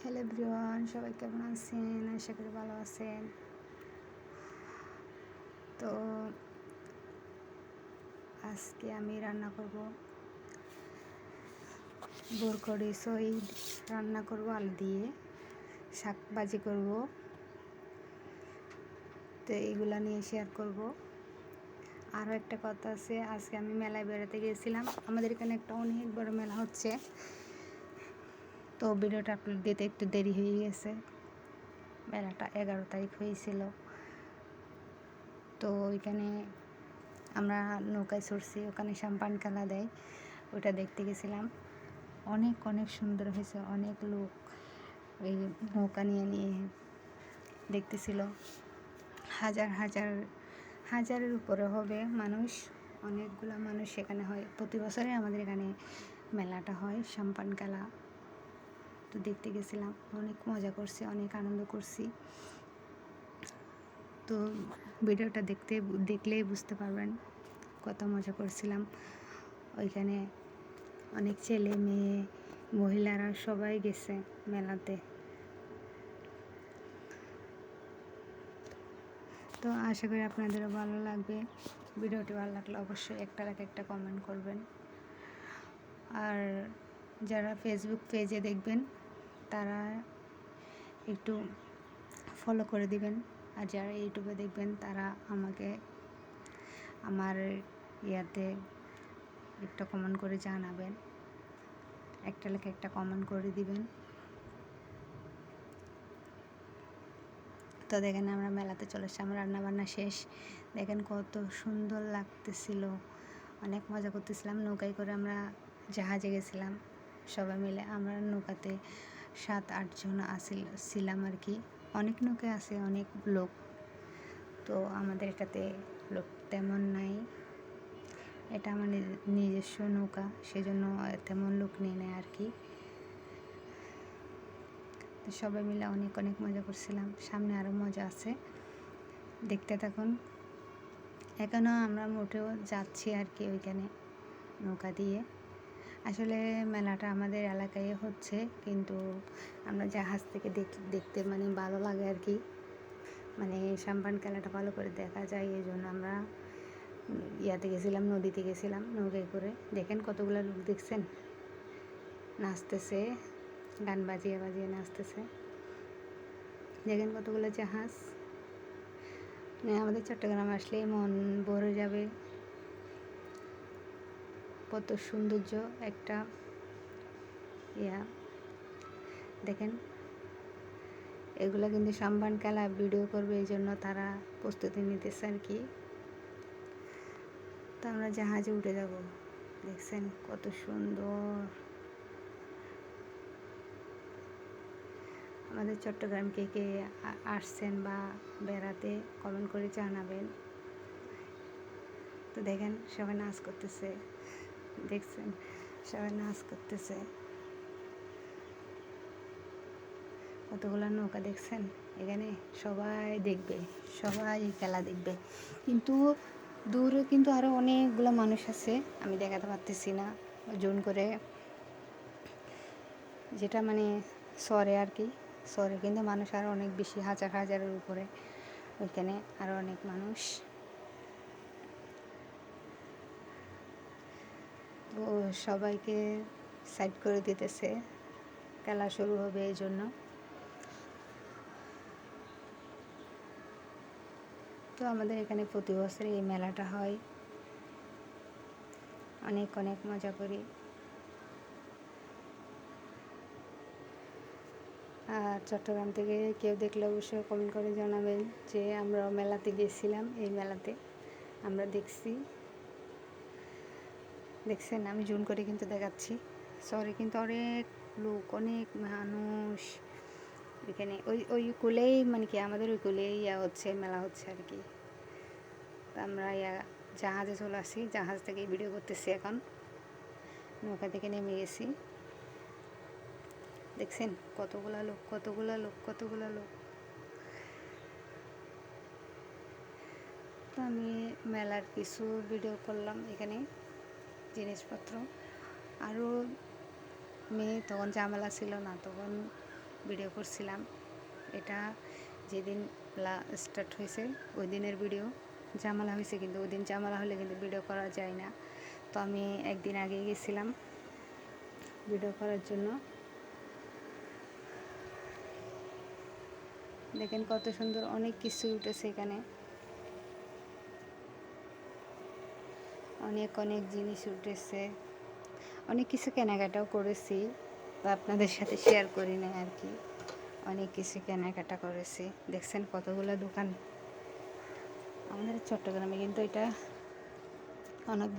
Hello everyone, সবাই কেমন আছেন? আশা করি ভালো আছেন। তো আজকে আমি রান্না করব বরকড়ি সই রান্না করব আলু দিয়ে, শাক ভাজি করব। তো এইগুলা নিয়ে শেয়ার করব। আরও একটা কথা আছে, আজকে আমি মেলায় বেড়াতে গিয়েছিলাম। আমাদের এখানে একটা অনেক বড় মেলা হচ্ছে। তো ভিডিওটা আপলোড দিতে একটু দেরি হয়ে গেছে। মেলাটা 11 তারিখ হয়েছিল। তো ওইখানে আমরা নৌকায় চড়ছি, ওখানে সাম্পান খেলা দেয়, ওটা দেখতে গেছিলাম। অনেক অনেক সুন্দর হয়েছে। অনেক লোক ওই নৌকা নিয়ে নিয়ে দেখতেছিল। হাজার হাজার হাজারের উপরে হবে মানুষ, অনেকগুলো মানুষ সেখানে হয়। প্রতি বছরে আমাদের এখানে মেলাটা হয়, সাম্পান খেলা। তো দেখতে গেছিলাম, অনেক মজা করছি, অনেক আনন্দ করছি। তো ভিডিওটা দেখলেই বুঝতে পারবেন কত মজা করছিলাম। ওইখানে অনেক ছেলে মেয়ে মহিলারা সবাই গেছে মেলাতে। তো আশা করি আপনাদেরও ভালো লাগবে। ভিডিওটি ভালো লাগলে অবশ্যই একটা কমেন্ট করবেন। আর যারা ফেসবুক পেজে দেখবেন তারা একটু ফলো করে দিবেন। আর যারা ইউটিউবে দেখবেন তারা আমাকে আমার ইয়াতে একটা কমেন্ট করে জানাবেন। একটা কমেন্ট করে দিবেন। তো দেখেন আমরা মেলাতে চলে এসেছি, আমার রান্নাবান্না শেষ। দেখেন কত সুন্দর লাগতেছিল, অনেক মজা করতেছিলাম। নৌকায় করে আমরা জাহাজে গেছিলাম সবাই মিলে। আমরা নৌকাতে 7-8 জন ছিলাম আর কি। অনেক নৌকায় আছে অনেক লোক, তো আমাদের এটাতে লোক তেমন নাই। এটা আমার নিজস্ব নৌকা, সেজন্য তেমন লোক নিয়ে নেয় আর কি। তো সবাই মিলে অনেক অনেক মজা করছিলাম। সামনে আরও মজা আছে, দেখতে থাকুন। এখনও আমরা মোটেও যাচ্ছি আর কি ওইখানে নৌকা দিয়ে। আসলে মেলাটা আমাদের এলাকায় হচ্ছে, কিন্তু আমরা জাহাজ থেকে দেখতে মানে ভালো লাগে আর কি। মানে সাম্পান খেলাটা ভালো করে দেখা যায়, এই জন্য আমরা ইয়াতে গেছিলাম, নদীতে গেছিলাম নৌকায় করে। দেখেন কতগুলো লোক দেখছেন, নাচতেছে, গান বাজিয়ে বাজিয়ে নাচতেছে। দেখেন কতগুলো জাহাজ। আমাদের চট্টগ্রাম আসলে মন ভরে যাবে। কত সৌন্দর্য একটা ইয়া। দেখেন এগুলো কিন্তু সাম্পান খেলা ভিডিও করবে, এই জন্য তারা প্রস্তুতি নিতেছে আর কি। তো আমরা জাহাজে উঠে যাব। দেখছেন কত সুন্দর। আমাদের চট্টগ্রাম কে কে আসছেন বা বেড়াতে কমেন্ট করে জানাবেন। তো দেখেন সবাই নাচ করতেছে, দেখছেন সবাই নাচ করতেছে। কতগুলো নৌকা দেখছেন এখানে, সবাই দেখবে, সবাই খেলা দেখবে। কিন্তু দূরে কিন্তু আরও অনেকগুলো মানুষ আছে, আমি দেখাতে পারতেছি না জোন করে। যেটা মানে শহরে আর কি, শহরে কিন্তু মানুষ আরও অনেক বেশি, হাজার হাজারের উপরে। ওইখানে আরও অনেক মানুষ। তো সবাইকে সাইড করে দিতেছে, খেলা শুরু হবে এই জন্য। তো আমাদের এখানে প্রতি বছর এই মেলাটা হয়, অনেক অনেক মজা করি। আর চট্টগ্রাম থেকে কেউ দেখলে অবশ্যই কমেন্ট করে জানাবেন যে আমরাও মেলাতে গেছিলাম, এই মেলাতে আমরা দেখছি। দেখছেন আমি জুম করে কিন্তু দেখাচ্ছি। শহরে কিন্তু অনেক লোক, অনেক মানুষ। এখানে ওই কুলেই মানে কি আমাদের ওই কুলেই হচ্ছে মেলা হচ্ছে আর কি। তো আমরা জাহাজে চলে আসি, জাহাজ থেকে ভিডিও করতেছি এখন। নৌকা থেকে নেমে গেছি। দেখছেন কতগুলো লোক, কতগুলো লোক, কতগুলো লোক। তো আমি মেলার কিছু ভিডিও করলাম এখানে, জিনিসপত্র। আরও মেয়ে তখন ঝামেলা ছিল না, তখন ভিডিও করছিলাম। এটা যেদিন স্টার্ট হয়েছে ওই দিনের ভিডিও। ঝামেলা হয়েছে, কিন্তু ওই দিন ঝামেলা হলে কিন্তু ভিডিও করা যায় না। তো আমি একদিন আগে গেছিলাম ভিডিও করার জন্য। দেখেন কত সুন্দর অনেক কিছু উঠেছে এখানে, অনেক অনেক জিনিস উঠেছে, অনেক কিছু কেনাকাটাও করেছি, তো আপনাদের সাথে শেয়ার করি না আর কি। অনেক কিছু কেনাকাটা করেছি। দেখছেন কতগুলো দোকান। আমাদের চট্টগ্রামে কিন্তু এটা অনেক